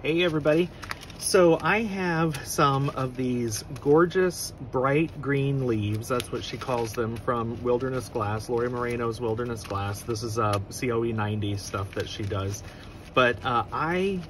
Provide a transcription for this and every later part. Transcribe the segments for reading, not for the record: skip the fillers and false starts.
Hey everybody. So I have some of these gorgeous bright green leaves. That's what she calls them, from Wilderness Glass, Lori Moreno's Wilderness Glass. This is COE 90 stuff that she does. But I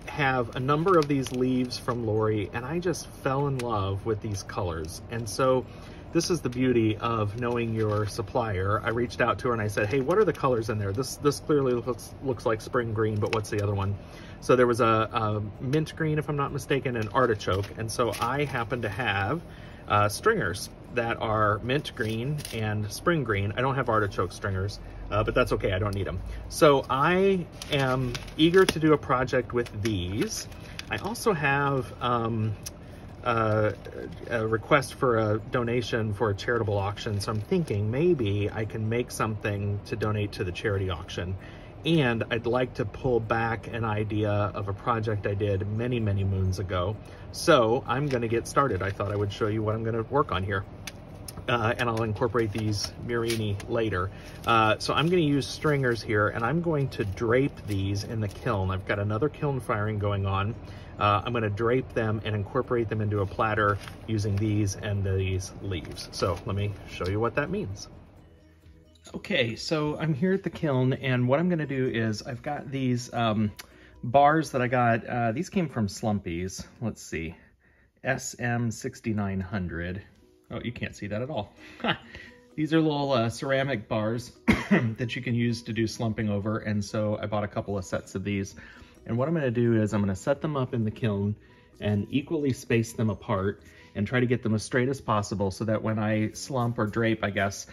have a number of these leaves from Lori and I just fell in love with these colors. And so this is the beauty of knowing your supplier. I reached out to her and I said, hey, what are the colors in there? This clearly looks like spring green, but what's the other one? So there was a mint green, if I'm not mistaken, and artichoke. And so I happen to have stringers that are mint green and spring green. I don't have artichoke stringers, but that's okay, I don't need them. So I am eager to do a project with these. I also have a request for a donation for a charitable auction. So I'm thinking maybe I can make something to donate to the charity auction. And I'd like to pull back an idea of a project I did many, many moons ago. So I'm gonna get started. I thought I would show you what I'm gonna work on here. And I'll incorporate these murrini later. So I'm gonna use stringers here and I'm going to drape these in the kiln. I've got another kiln firing going on. I'm gonna drape them and incorporate them into a platter using these and these leaves. So let me show you what that means. Okay, so I'm here at the kiln and what I'm gonna do is I've got these bars that I got. These came from Slumpy's. Let's see, SM6900. Oh, you can't see that at all. These are little ceramic bars that you can use to do slumping over. And so I bought a couple of sets of these. And what I'm gonna do is I'm gonna set them up in the kiln and equally space them apart and try to get them as straight as possible so that when I slump or drape, I guess,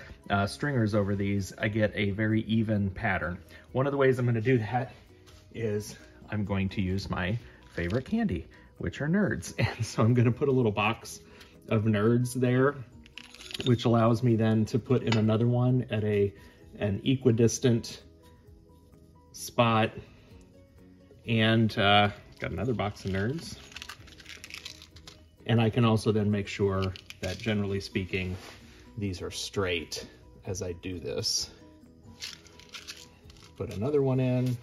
stringers over these, I get a very even pattern. One of the ways I'm gonna do that is I'm going to use my favorite candy, which are Nerds. And so I'm gonna put a little box of Nerds there, which allows me then to put in another one at an equidistant spot. And got another box of Nerds. And I can also then make sure that, generally speaking, these are straight as I do this. Put another one in,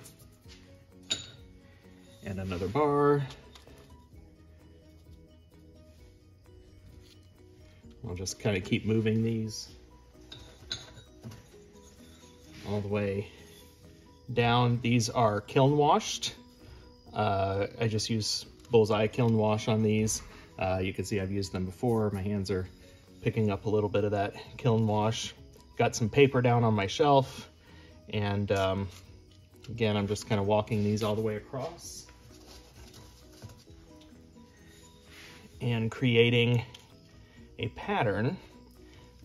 and another bar. I'll just kind of keep moving these all the way down. These are kiln washed. I just use Bullseye kiln wash on these. You can see I've used them before. My hands are picking up a little bit of that kiln wash. Got some paper down on my shelf. And again, I'm just kind of walking these all the way across and creating a pattern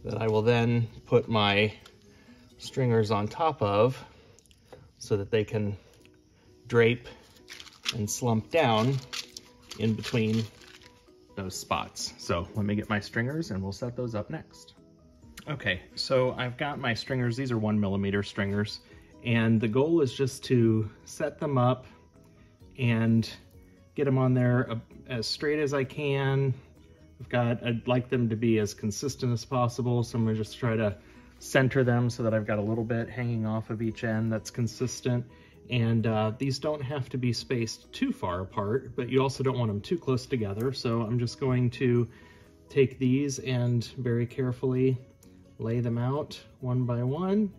that I will then put my stringers on top of so that they can drape and slump down in between those spots. So let me get my stringers and we'll set those up next. Okay, so I've got my stringers. These are 1mm stringers. And the goal is just to set them up and get them on there as straight as I can. I'd like them to be as consistent as possible. So I'm gonna just try to center them so that I've got a little bit hanging off of each end that's consistent. And these don't have to be spaced too far apart, but you also don't want them too close together. So I'm just going to take these and very carefully lay them out one by one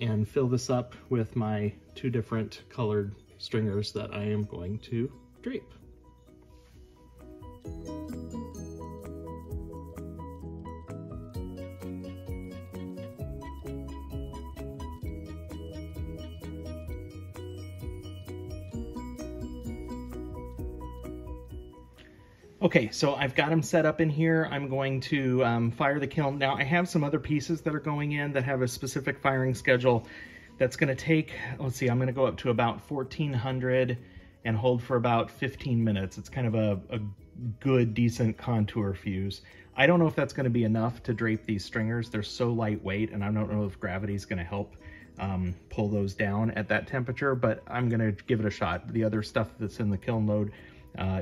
and fill this up with my 2 different colored stringers that I am going to drape. Okay, so I've got them set up in here. I'm going to fire the kiln. Now I have some other pieces that are going in that have a specific firing schedule that's gonna take, let's see, I'm gonna go up to about 1400 and hold for about 15 minutes. It's kind of a good, decent contour fuse. I don't know if that's gonna be enough to drape these stringers. They're so lightweight and I don't know if gravity's gonna help pull those down at that temperature, but I'm gonna give it a shot. The other stuff that's in the kiln load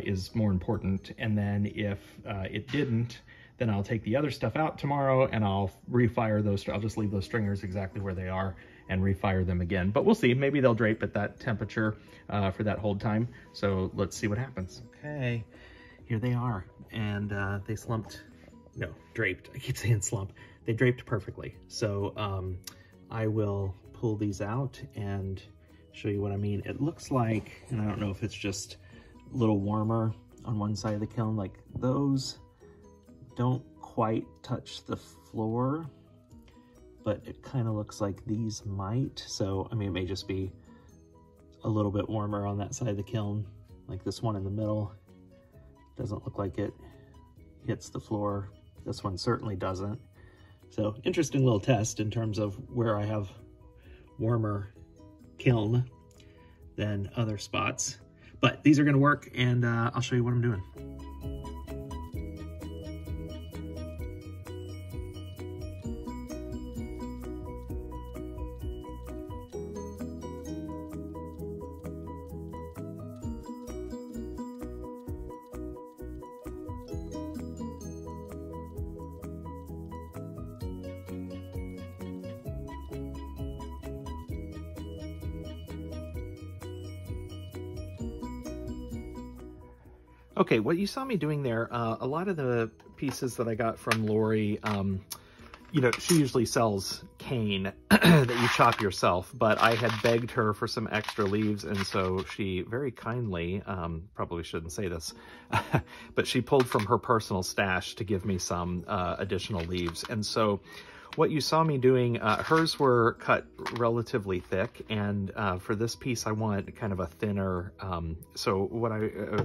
is more important. And then if it didn't, Then I'll take the other stuff out tomorrow and I'll refire those. I'll just leave those stringers exactly where they are and refire them again. But we'll see, maybe they'll drape at that temperature for that hold time. So let's see what happens. Okay, here they are. And they slumped, no, draped. I keep saying slump. They draped perfectly. So I will pull these out and show you what I mean. It looks like, and I don't know if it's just a little warmer on one side of the kiln, like those don't quite touch the floor, but it kind of looks like these might. So, I mean, it may just be a little bit warmer on that side of the kiln, like this one in the middle. Doesn't look like it hits the floor. This one certainly doesn't. So, interesting little test in terms of where I have warmer kiln than other spots. But these are gonna work, and I'll show you what I'm doing. Okay, what you saw me doing there, a lot of the pieces that I got from Lori, you know, she usually sells cane that you chop yourself, but I had begged her for some extra leaves, and so she very kindly, probably shouldn't say this, but she pulled from her personal stash to give me some additional leaves. And so what you saw me doing, hers were cut relatively thick, and for this piece I want kind of a thinner,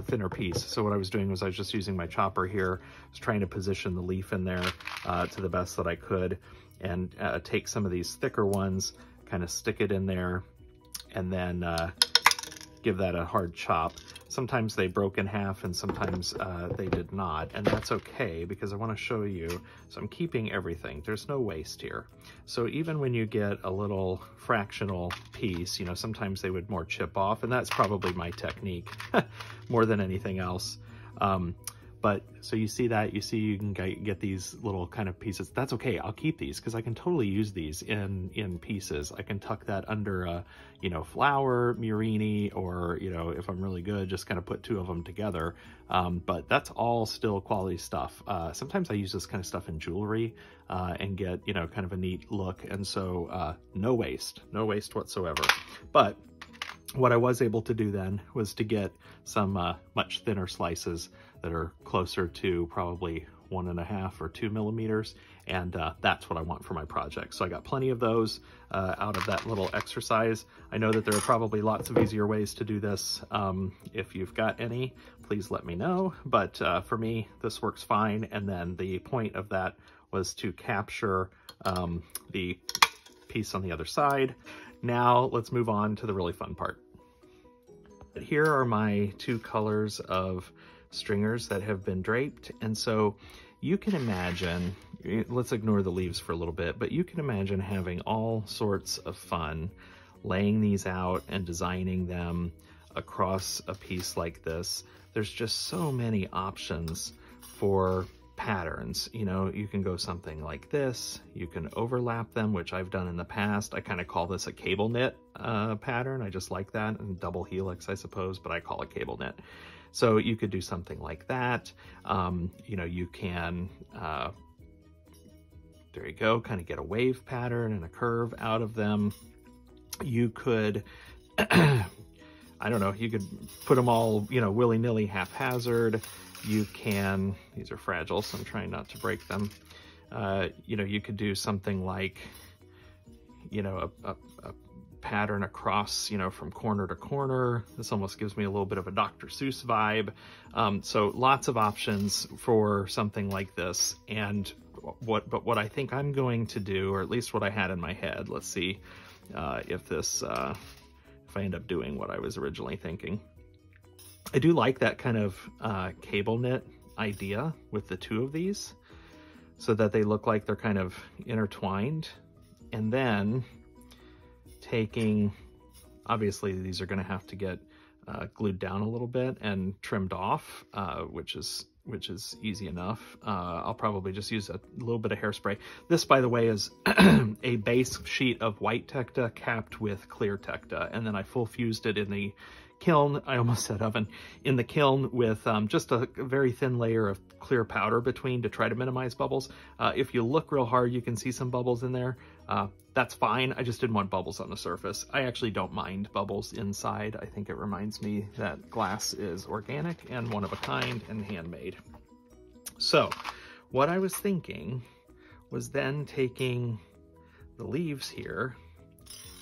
thinner piece. So what I was doing was I was just using my chopper here, I was trying to position the leaf in there to the best that I could, and take some of these thicker ones, kind of stick it in there, and then give that a hard chop. Sometimes they broke in half and sometimes they did not, and that's okay because I want to show you. So I'm keeping everything. There's no waste here. So even when you get a little fractional piece, you know, sometimes they would more chip off, and that's probably my technique more than anything else. But so you see that, you can get these little kind of pieces. That's okay, I'll keep these because I can totally use these in pieces. I can tuck that under a, you know, flower, murrini, or, you know, if I'm really good, just kind of put two of them together. But that's all still quality stuff. Sometimes I use this kind of stuff in jewelry and get, you know, kind of a neat look. And so no waste whatsoever. But what I was able to do then was to get some much thinner slices that are closer to probably 1.5 or 2 millimeters, and that's what I want for my project. So I got plenty of those out of that little exercise. I know that there are probably lots of easier ways to do this. If you've got any, please let me know, but for me, this works fine. And then the point of that was to capture the piece on the other side. Now let's move on to the really fun part. Here are my two colors of stringers that have been draped. And so you can imagine, let's ignore the leaves for a little bit, but you can imagine having all sorts of fun laying these out and designing them across a piece like this. There's just so many options for patterns. You know, you can go something like this, you can overlap them, which I've done in the past. I kind of call this a cable knit pattern. I just like that, and double helix, I suppose, but I call it cable knit. So you could do something like that. You know, you can, there you go, kind of get a wave pattern and a curve out of them. You could, I don't know, you could put them all, you know, willy-nilly, haphazard. You can, these are fragile, so I'm trying not to break them. You know, you could do something like, you know, a pattern across, you know, from corner to corner. This almost gives me a little bit of a Dr. Seuss vibe. So lots of options for something like this. And what I think I'm going to do, or at least what I had in my head, let's see if I end up doing what I was originally thinking. I do like that kind of cable knit idea with the two of these, so that they look like they're kind of intertwined. And then taking, obviously these are going to have to get glued down a little bit and trimmed off, which is easy enough. I'll probably just use a little bit of hairspray. This, by the way, is a base sheet of white tekta capped with clear tekta, and then I full fused it in the kiln. I almost said oven. In the kiln with just a very thin layer of clear powder between to try to minimize bubbles. If you look real hard, you can see some bubbles in there. That's fine. I just didn't want bubbles on the surface. I actually don't mind bubbles inside. I think it reminds me that glass is organic and one of a kind and handmade. So what I was thinking was then taking the leaves here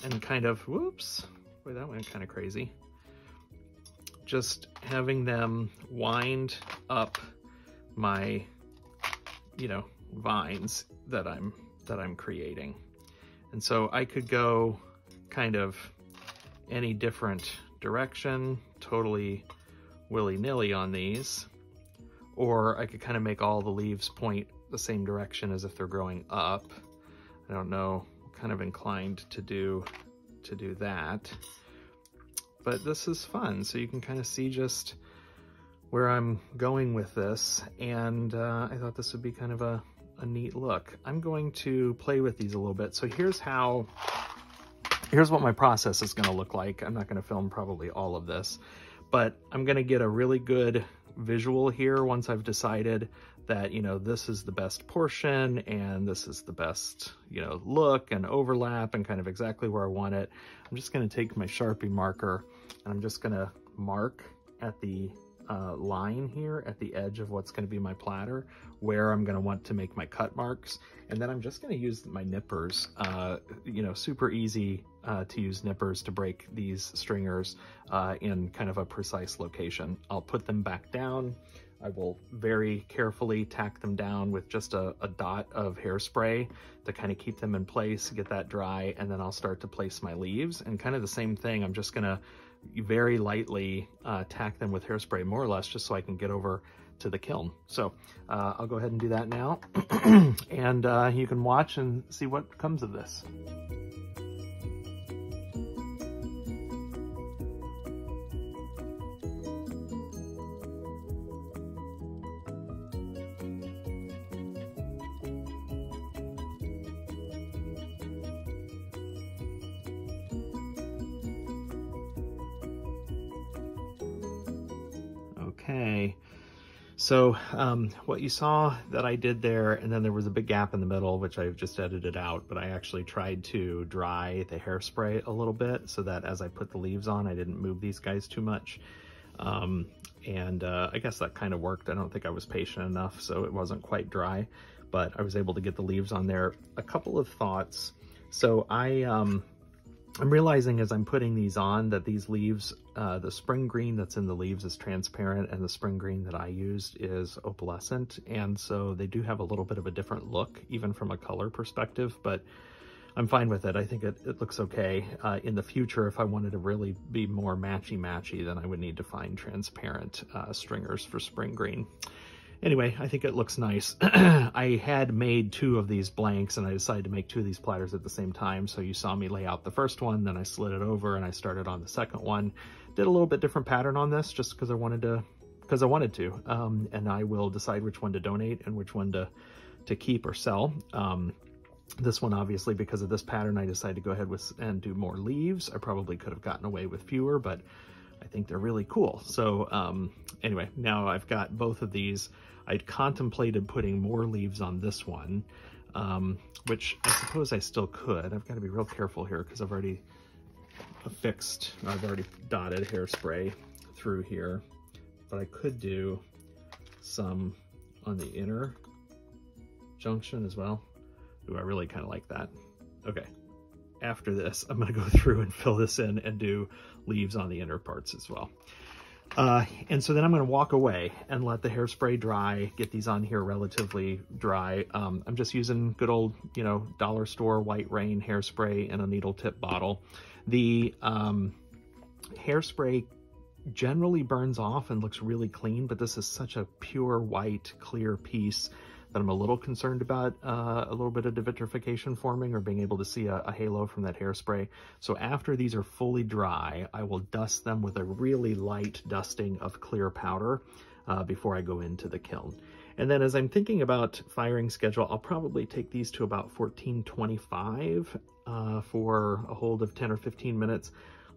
and kind of, whoops, boy, that went kind of crazy. Just having them wind up my, you know, vines that I'm creating. And so I could go kind of any different direction, totally willy-nilly on these, or I could kind of make all the leaves point the same direction as if they're growing up. I don't know, I'm kind of inclined to do that. But this is fun, so you can kind of see just where I'm going with this, and I thought this would be kind of a neat look. I'm going to play with these a little bit. So here's what my process is going to look like. I'm not going to film probably all of this, but I'm going to get a really good visual here once I've decided that, you know, this is the best portion and this is the best, you know, look and overlap and kind of exactly where I want it. I'm just going to take my Sharpie marker and I'm just going to mark at the line here at the edge of what's going to be my platter where I'm going to want to make my cut marks, and then I'm just going to use my nippers. You know, super easy to use nippers to break these stringers in kind of a precise location. I'll put them back down. I will very carefully tack them down with just a dot of hairspray to kind of keep them in place, get that dry, and then I'll start to place my leaves. And kind of the same thing, I'm just gonna very lightly tack them with hairspray, more or less, just so I can get over to the kiln. So I'll go ahead and do that now, and you can watch and see what comes of this. Okay, so what you saw that I did there, and then there was a big gap in the middle, which I've just edited out, but I actually tried to dry the hairspray a little bit so that as I put the leaves on, I didn't move these guys too much. I guess that kind of worked. I don't think I was patient enough, so it wasn't quite dry, but I was able to get the leaves on there. A couple of thoughts. So I'm realizing as I'm putting these on that these leaves, the spring green that's in the leaves is transparent and the spring green that I used is opalescent. And so they do have a little bit of a different look, even from a color perspective, but I'm fine with it. I think it looks okay. In the future, if I wanted to really be more matchy-matchy, then I would need to find transparent stringers for spring green. Anyway, I think it looks nice. I had made 2 of these blanks and I decided to make 2 of these platters at the same time. So you saw me lay out the first one, then I slid it over and I started on the second one. Did a little bit different pattern on this just because I wanted to, and I will decide which one to donate and which one to keep or sell. This one, obviously, because of this pattern, I decided to go ahead with and do more leaves. I probably could have gotten away with fewer, but I think they're really cool. So anyway, now I've got both of these. I'd contemplated putting more leaves on this one, which I suppose I still could. I've got to be real careful here because I've already dotted hairspray through here, but I could do some on the inner junction as well. Ooh, I really kind of like that. Okay. After this, I'm going to go through and fill this in and do leaves on the inner parts as well. And so then I'm going to walk away and let the hairspray dry, get these on here relatively dry. I'm just using good old, you know, dollar store White Rain hairspray in a needle tip bottle. The hairspray generally burns off and looks really clean, but this is such a pure white, clear piece that I'm a little concerned about a little bit of devitrification forming or being able to see a halo from that hairspray. So after these are fully dry, I will dust them with a really light dusting of clear powder before I go into the kiln. And then as I'm thinking about firing schedule, I'll probably take these to about 1425 for a hold of 10 or 15 minutes.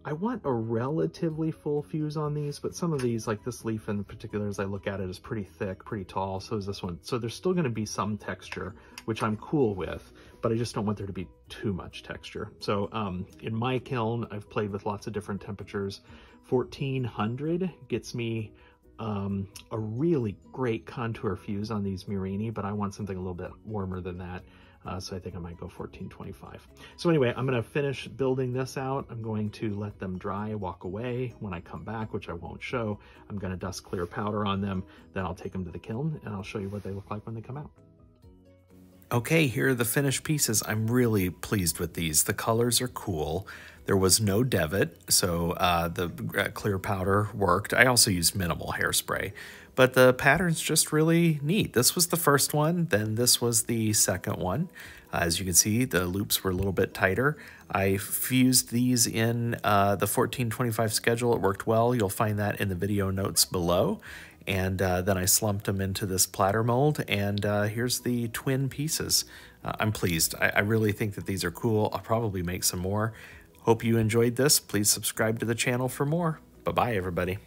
I want a relatively full fuse on these, but some of these, like this leaf in particular, as I look at it, is pretty thick, pretty tall. So is this one. So there's still going to be some texture, which I'm cool with, but I just don't want there to be too much texture. So in my kiln, I've played with lots of different temperatures. 1400 gets me a really great contour fuse on these murrini, but I want something a little bit warmer than that. So I think I might go 1425. So anyway, I'm going to finish building this out. I'm going to let them dry, walk away. When I come back, which I won't show, I'm going to dust clear powder on them. Then I'll take them to the kiln and I'll show you what they look like when they come out. Okay, here are the finished pieces. I'm really pleased with these. The colors are cool. There was no devet, so the clear powder worked. I also used minimal hairspray, but the pattern's just really neat. This was the first one, then this was the second one. As you can see, the loops were a little bit tighter. I fused these in the 1425 schedule. It worked well. You'll find that in the video notes below. And then I slumped them into this platter mold, and here's the twin pieces. I'm pleased. I really think that these are cool. I'll probably make some more. Hope you enjoyed this. Please subscribe to the channel for more. Bye-bye, everybody.